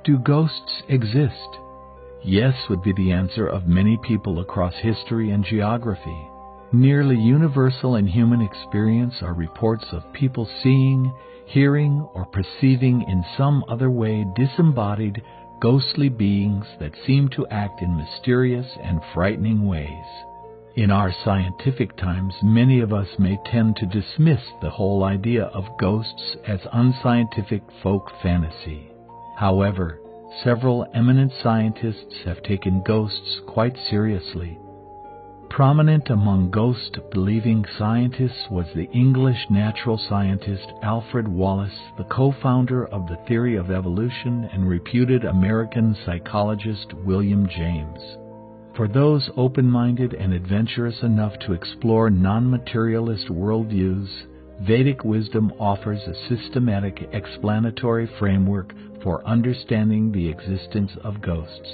Do ghosts exist? Yes would be the answer of many people across history and geography. Nearly universal in human experience are reports of people seeing, hearing, or perceiving in some other way disembodied, ghostly beings that seem to act in mysterious and frightening ways. In our scientific times, many of us may tend to dismiss the whole idea of ghosts as unscientific folk fantasy. However, several eminent scientists have taken ghosts quite seriously. Prominent among ghost-believing scientists was the English natural scientist Alfred Wallace, the co-founder of the theory of evolution, and reputed American psychologist William James. For those open-minded and adventurous enough to explore non-materialist worldviews, Vedic wisdom offers a systematic explanatory framework for understanding the existence of ghosts.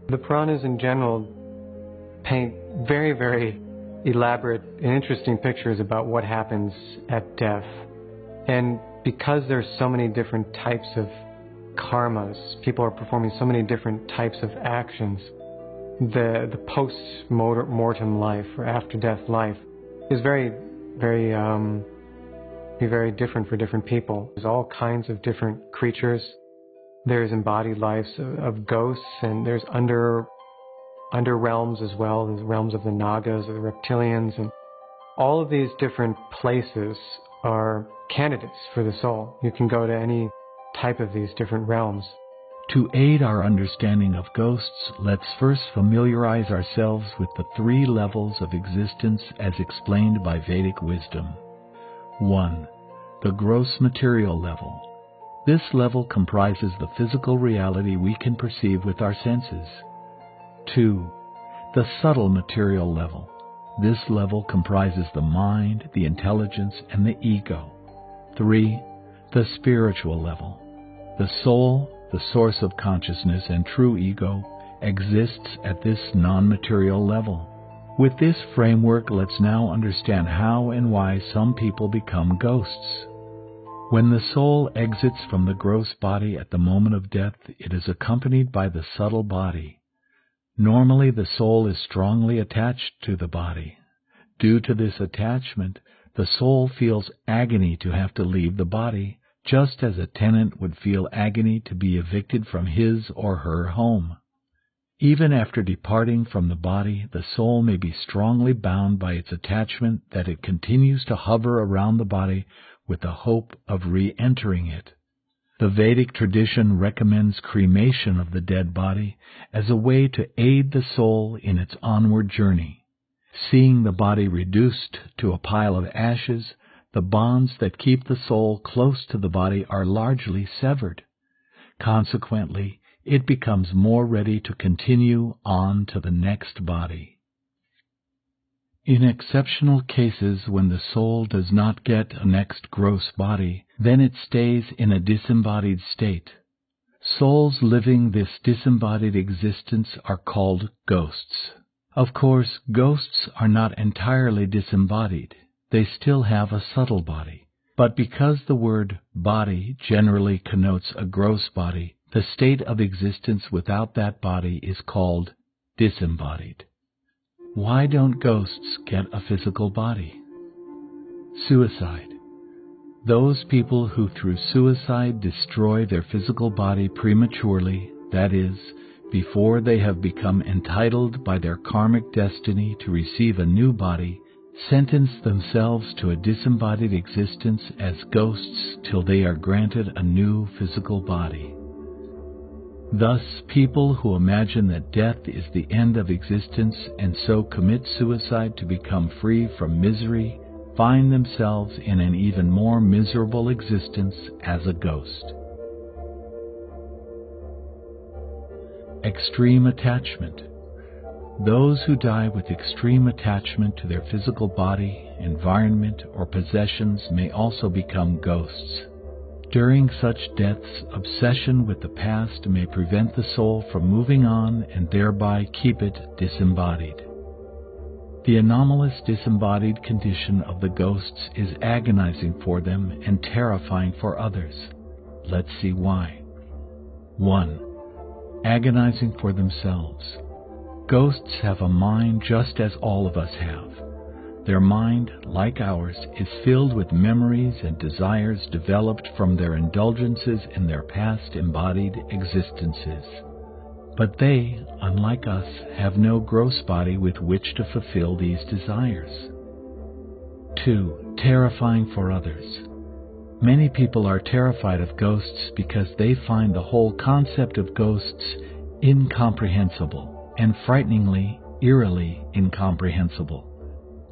The Puranas in general paint very, very elaborate and interesting pictures about what happens at death. And because there's so many different types of karmas, people are performing so many different types of actions, the post-mortem life or after-death life is very different for different people. There's all kinds of different creatures. There's embodied lives of ghosts, and there's under realms as well, the realms of the Nagas or the reptilians, and all of these different places are candidates for the soul. You can go to any type of these different realms. To aid our understanding of ghosts, let's first familiarize ourselves with the 3 levels of existence as explained by Vedic wisdom. 1. The gross material level. This level comprises the physical reality we can perceive with our senses. 2. The subtle material level. This level comprises the mind, the intelligence, and the ego. 3. The spiritual level. The soul, the source of consciousness and true ego, exists at this non-material level. With this framework, let's now understand how and why some people become ghosts. When the soul exits from the gross body at the moment of death, it is accompanied by the subtle body. Normally, the soul is strongly attached to the body. Due to this attachment, the soul feels agony to have to leave the body, just as a tenant would feel agony to be evicted from his or her home. Even after departing from the body, the soul may be strongly bound by its attachment that it continues to hover around the body with the hope of re-entering it. The Vedic tradition recommends cremation of the dead body as a way to aid the soul in its onward journey. Seeing the body reduced to a pile of ashes, the bonds that keep the soul close to the body are largely severed. Consequently, it becomes more ready to continue on to the next body. In exceptional cases, when the soul does not get a next gross body, then it stays in a disembodied state. Souls living this disembodied existence are called ghosts. Of course, ghosts are not entirely disembodied. They still have a subtle body. But because the word body generally connotes a gross body, the state of existence without that body is called disembodied. Why don't ghosts get a physical body? Suicide. Those people who through suicide destroy their physical body prematurely, that is, before they have become entitled by their karmic destiny to receive a new body, sentence themselves to a disembodied existence as ghosts till they are granted a new physical body. Thus, people who imagine that death is the end of existence and so commit suicide to become free from misery find themselves in an even more miserable existence as a ghost. Extreme attachment. Those who die with extreme attachment to their physical body, environment, or possessions may also become ghosts. During such deaths, obsession with the past may prevent the soul from moving on and thereby keep it disembodied. The anomalous disembodied condition of the ghosts is agonizing for them and terrifying for others. Let's see why. 1. agonizing for themselves. Ghosts have a mind just as all of us have. Their mind, like ours, is filled with memories and desires developed from their indulgences in their past embodied existences. But they, unlike us, have no gross body with which to fulfill these desires. 2. Terrifying for others. Many people are terrified of ghosts because they find the whole concept of ghosts incomprehensible and frighteningly, eerily incomprehensible.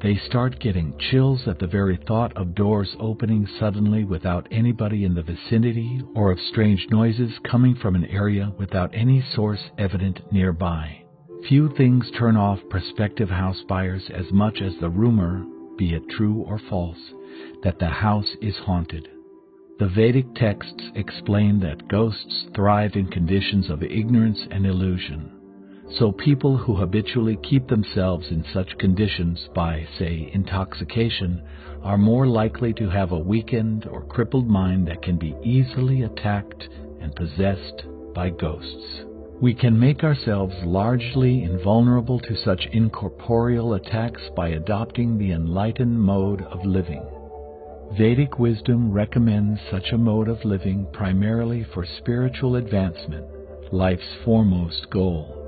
They start getting chills at the very thought of doors opening suddenly without anybody in the vicinity, or of strange noises coming from an area without any source evident nearby. Few things turn off prospective house buyers as much as the rumor, be it true or false, that the house is haunted. The Vedic texts explain that ghosts thrive in conditions of ignorance and illusion. So people who habitually keep themselves in such conditions by, say, intoxication, are more likely to have a weakened or crippled mind that can be easily attacked and possessed by ghosts. We can make ourselves largely invulnerable to such incorporeal attacks by adopting the enlightened mode of living. Vedic wisdom recommends such a mode of living primarily for spiritual advancement, life's foremost goal.